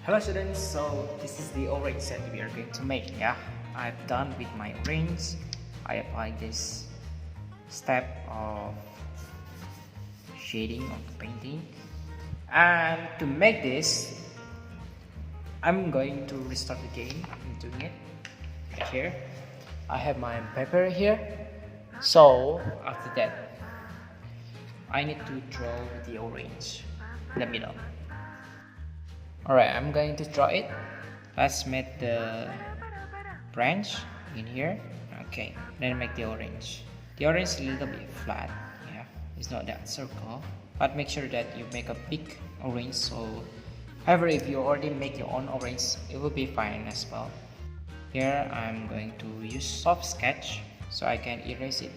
Hello students, so this is the orange set we are going to make. I've done with my orange. I applied this step of shading of the painting, and to make this I'm going to restart the game in doing it. Right here I have my paper here, so after that I need to draw the orange in the middle. Alright, I'm going to draw it. Let's make the branch in here. Okay, then make the orange. The orange is a little bit flat. Yeah, it's not that circle. But make sure that you make a big orange. So, however, if you already make your own orange, it will be fine as well. Here, I'm going to use soft sketch so I can erase it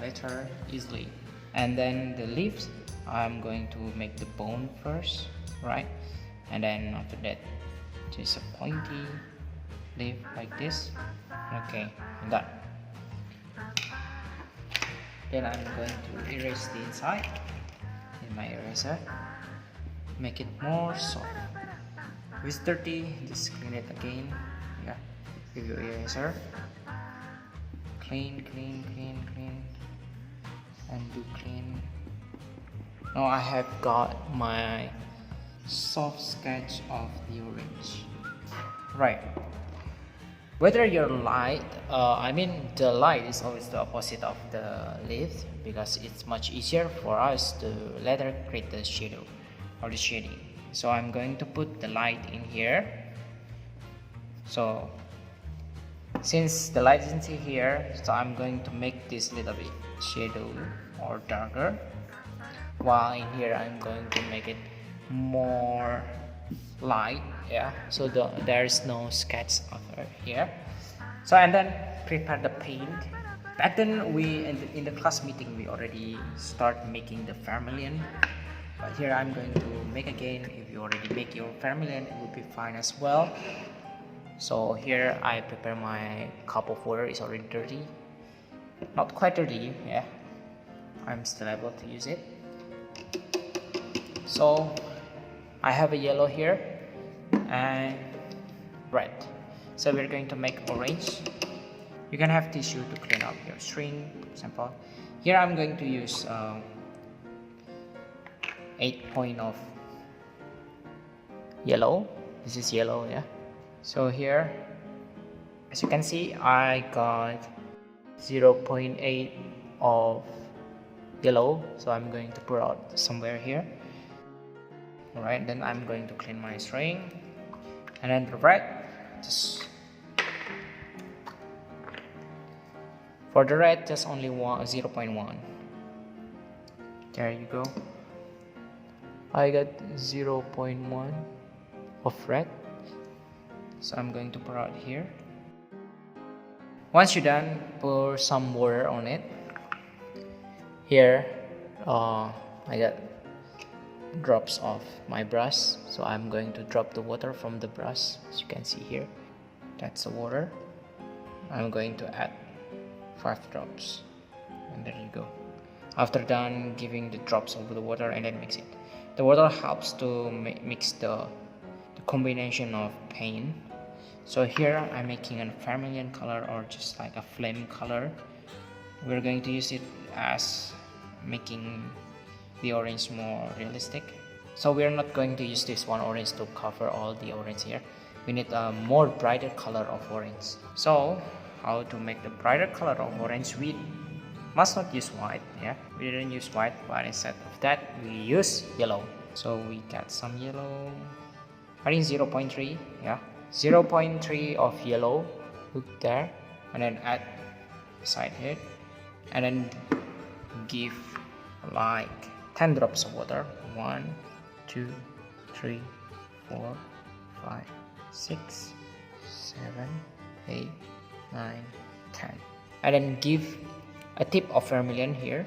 later easily. And then the leaves, I'm going to make the bone first, right? And then after that just a pointy leaf like this. Okay, I'm done. Then I'm going to erase the inside in my eraser, make it more soft. If it's dirty, just clean it again. Yeah, with your eraser, clean and do clean. Now I have got my soft sketch of the orange. Right, whether your light the light is always the opposite of the leaf, because it's much easier for us to later create the shadow or the shading. So I'm going to put the light in here. So since the light isn't here, so I'm going to make this little bit shadow or darker, while in here I'm going to make it more light. Yeah, so there's no sketch of her here. So and then prepare the paint. Back then we in the class meeting we already start making the vermilion, but here I'm going to make again. If you already make your vermilion, it will be fine as well. So here I prepare my cup of water. It's already dirty, not quite dirty. Yeah, I'm still able to use it. So I have a yellow here and red. So we're going to make orange. You can have tissue to clean up your string, for example. Here I'm going to use 8 point of yellow. This is yellow, yeah. So here, as you can see, I got 0.8 of yellow. So I'm going to pour out somewhere here. Alright, then I'm going to clean my string, and then the red, just for the red, just only 0.1. There you go. I got 0.1 of red, so I'm going to pour out here. Once you're done, pour some water on it. Here, I got drops of my brush, so I'm going to drop the water from the brush. As you can see here, that's the water. I'm going to add 5 drops, and there you go. After done giving the drops over the water, and then mix it. The water helps to mix the combination of paint. So here I'm making a vermilion color, or just like a flame color. We're going to use it as making the orange more realistic. So we're not going to use this one orange to cover all the orange here. We need a more brighter color of orange. So how to make the brighter color of orange? We must not use white. Yeah, we didn't use white, but instead of that we use yellow. So we got some yellow, I think 0.3. yeah, 0.3 of yellow. Look there, and then add beside it, and then give like 10 drops of water. 1, 2, 3, 4, 5, 6, 7, 8, 9, 10. And then give a tip of vermilion here.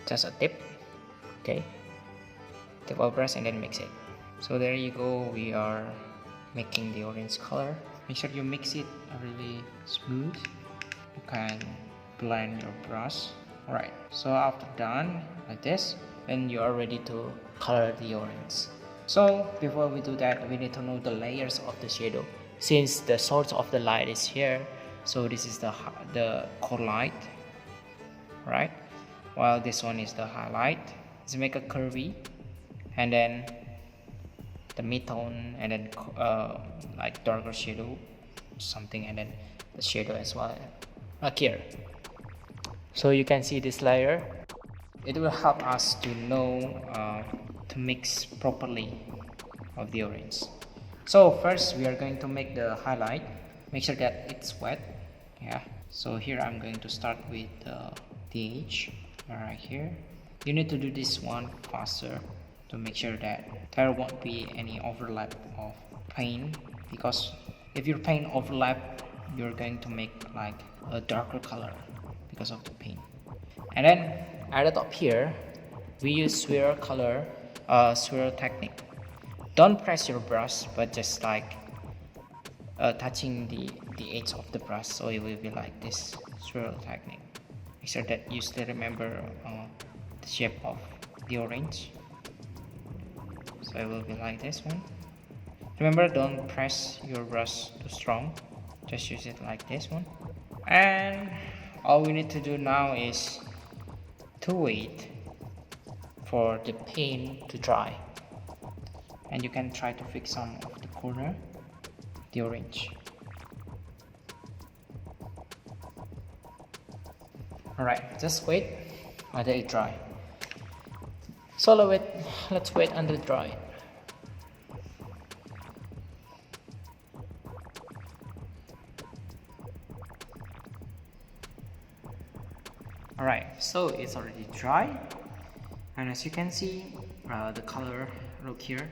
Just a tip. Okay. Tip of brush, and then mix it. So there you go. We are making the orange color. Make sure you mix it really smooth. You can blend your brush. Alright, so after done like this, then you are ready to color the orange. So before we do that, we need to know the layers of the shadow. Since the source of the light is here, so this is the core light, right? While this one is the highlight. Let's make a curvy, and then the mid-tone, and then like darker shadow, something, and then the shadow as well, like here. So you can see this layer. It will help us to know to mix properly of the orange. So first we are going to make the highlight. Make sure that it's wet. Yeah. So here I'm going to start with the edge right here. You need to do this one faster to make sure that there won't be any overlap of paint, because if your paint overlap, you're going to make like a darker color because of the paint. And then at the top here, we use swirl technique. Don't press your brush, but just like touching the edge of the brush, so it will be like this swirl technique. Make sure that you still remember the shape of the orange. So it will be like this one. Remember, don't press your brush too strong, just use it like this one. And all we need to do now is to wait for the paint to dry, and you can try to fix some of the corner, the orange. Alright, just wait until it dry. So let's wait until it dry. Alright, so it's already dry, and as you can see, the color look here.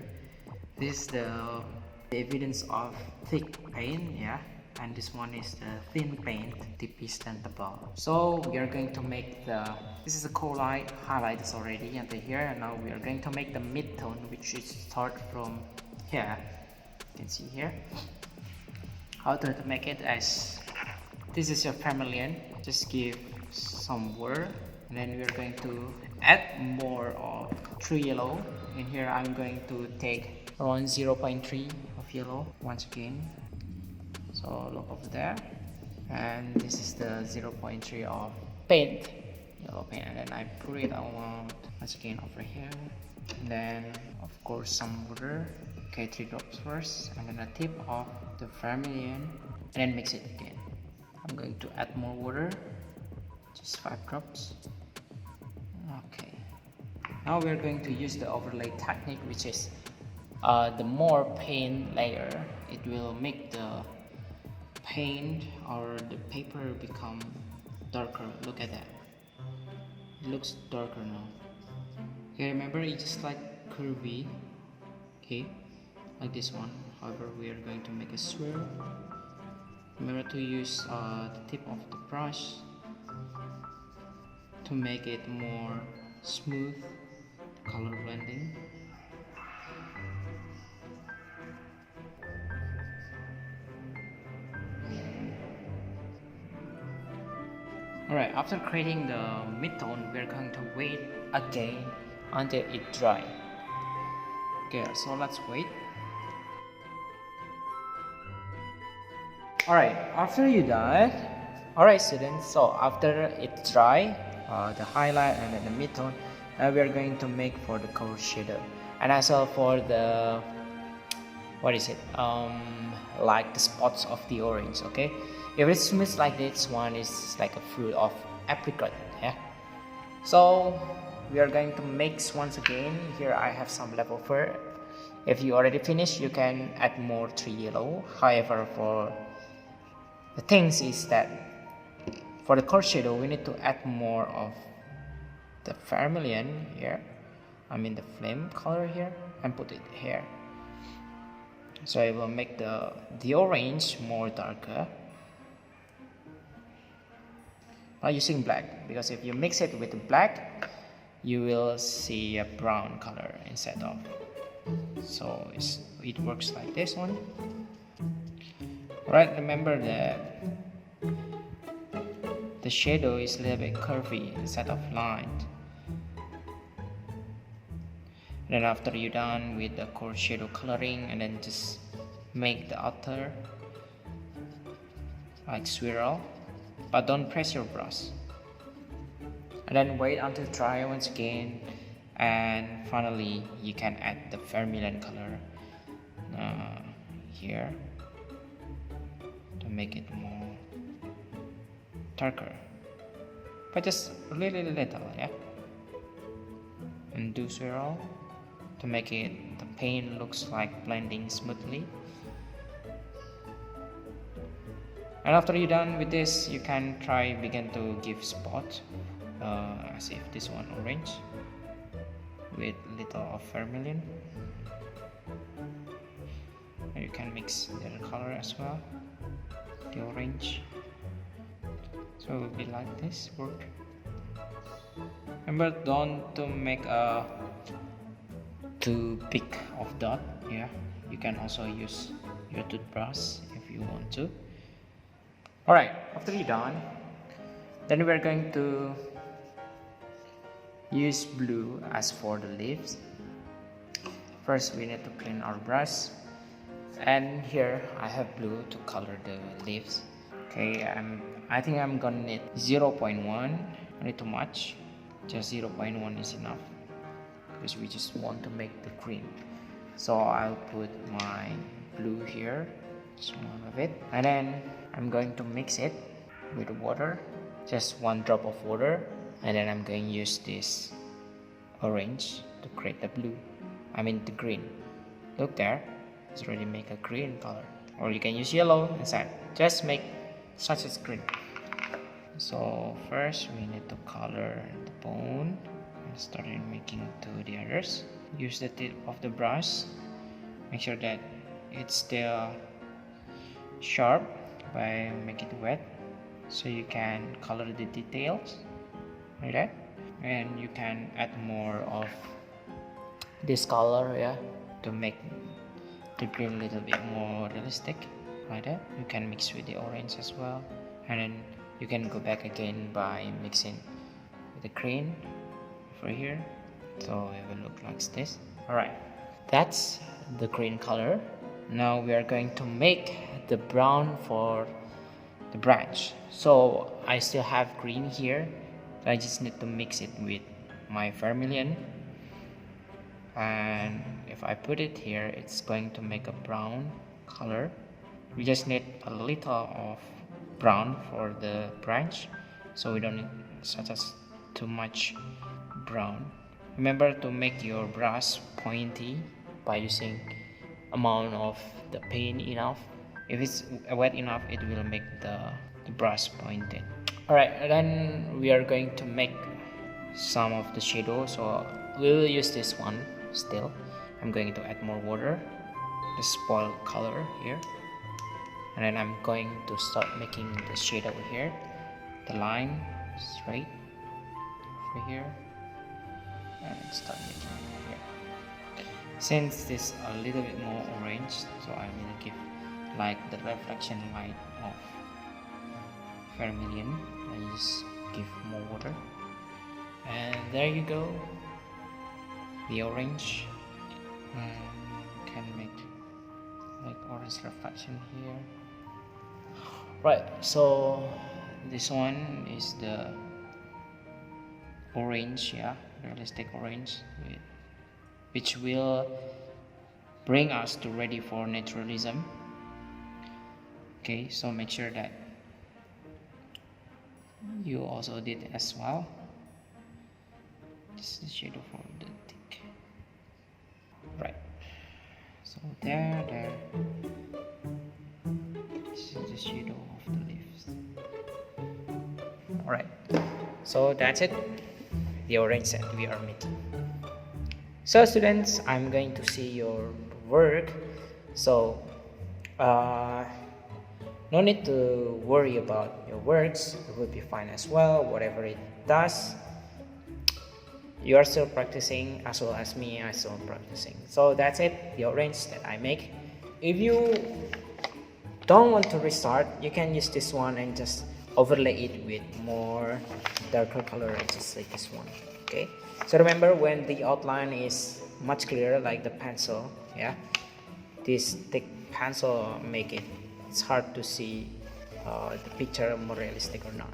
This is the evidence of thick paint, yeah, and this one is the thin paint, the piston table. So we are going to make this is the core light, highlight is already under here, and now we are going to make the mid-tone, which is start from here. You can see here how to make it. As this is your vermilion, just give some word, and then we are going to add more of true yellow. In here I'm going to take around 0.3 of yellow once again. So look over there, and this is the 0.3 of paint, yellow paint, and then I put it around once again over here, and then of course some water. Okay, 3 drops first, and then a tip of the vermilion, and then mix it again. I'm going to add more water, just 5 drops. Okay, now we're going to use the overlay technique, which is the more paint layer, it will make the paint or the paper become darker. Look at that, it looks darker now. Okay, remember, it's just like curvy, okay, like this one. However, we are going to make a swirl. Remember to use the tip of the brush to make it more smooth, color blending. Alright, after creating the mid-tone, we're going to wait again until it dry. Okay, so let's wait. Alright, after you done, alright students, so after it's dry, the highlight and then the mid-tone, now we are going to make for the color shadow, and as well for the, what is it, like the spots of the orange. Okay, if it's smooth like this one, is like a fruit of apricot, yeah. So we are going to mix once again. Here I have some leftover. If you already finished, you can add more to yellow. However, for the things is that for the core shadow, we need to add more of the vermilion here, I mean the flame color here, and put it here. So it will make the orange more darker. Not using black, because if you mix it with the black, you will see a brown color instead of. So it works like this one. Right, remember that the shadow is a little bit curvy instead of lined. Then after you're done with the core shadow coloring, and then just make the outer like swirl, but don't press your brush. And then wait until dry once again, and finally you can add the vermilion color here to make it more darker, but just really little, yeah. And do swirl to make it the paint looks like blending smoothly. And after you're done with this, you can begin to give spot as if this one orange with little of vermilion. And you can mix the other color as well, the orange. So it will be like this work. Remember, don't to make a too big of dot. Yeah, you can also use your toothbrush if you want to. Alright, after you're done, then we're going to use blue as for the leaves. First we need to clean our brush, and here I have blue to color the leaves. Okay, I think I'm gonna need 0.1, not too much, just 0.1 is enough because we just want to make the green. So I'll put my blue here, just one of it, and then I'm going to mix it with water, just 1 drop of water, and then I'm going to use this orange to create the blue, the green. Look there, it's already make a green color, or you can use yellow inside, just make such as green. So first we need to color the bone and start making to the others. Use the tip of the brush, make sure that it's still sharp by make it wet, so you can color the details like that. And you can add more of this color, yeah, to make the green a little bit more realistic, like that. You can mix with the orange as well, and then you can go back again by mixing with the green over here, so it will look like this. Alright, that's the green color. Now we are going to make the brown for the branch. So I still have green here, so I just need to mix it with my vermilion, and if I put it here, it's going to make a brown color. We just need a little of brown for the branch, so we don't need such as too much brown. Remember to make your brush pointy by using amount of the paint enough. If it's wet enough, it will make the brush pointed. Alright, then we are going to make some of the shadow, so we will use this one still. I'm going to add more water, the spoil color here, and then I'm going to start making the shadow here, the line straight over here, and start making it here. Since this is a little bit more orange, so I will give like the reflection light of vermilion. I just give more water, and there you go, the orange. Can make like orange reflection here. Right, so this one is the orange, yeah, realistic orange, which will bring us to ready for naturalism. Okay, so make sure that you also did as well. This is the shadow for the tick. Right, so there. This is the shadow of the leaves. Alright, so that's it, the orange that we are making. So students, I'm going to see your work. So no need to worry about your works, it will be fine as well. Whatever it does, you are still practicing, as well as me, I'm still practicing. So that's it, the orange that I make. If you don't want to restart, you can use this one and just overlay it with more darker color, just like this one. Okay, so remember, when the outline is much clearer like the pencil. Yeah, this thick pencil make it's hard to see the picture more realistic or not.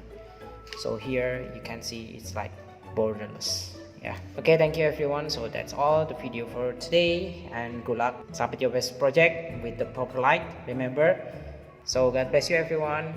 So here you can see it's like borderless. Yeah, okay, thank you everyone. So that's all the video for today, and good luck submit your best project with the proper light, remember. So God bless you everyone.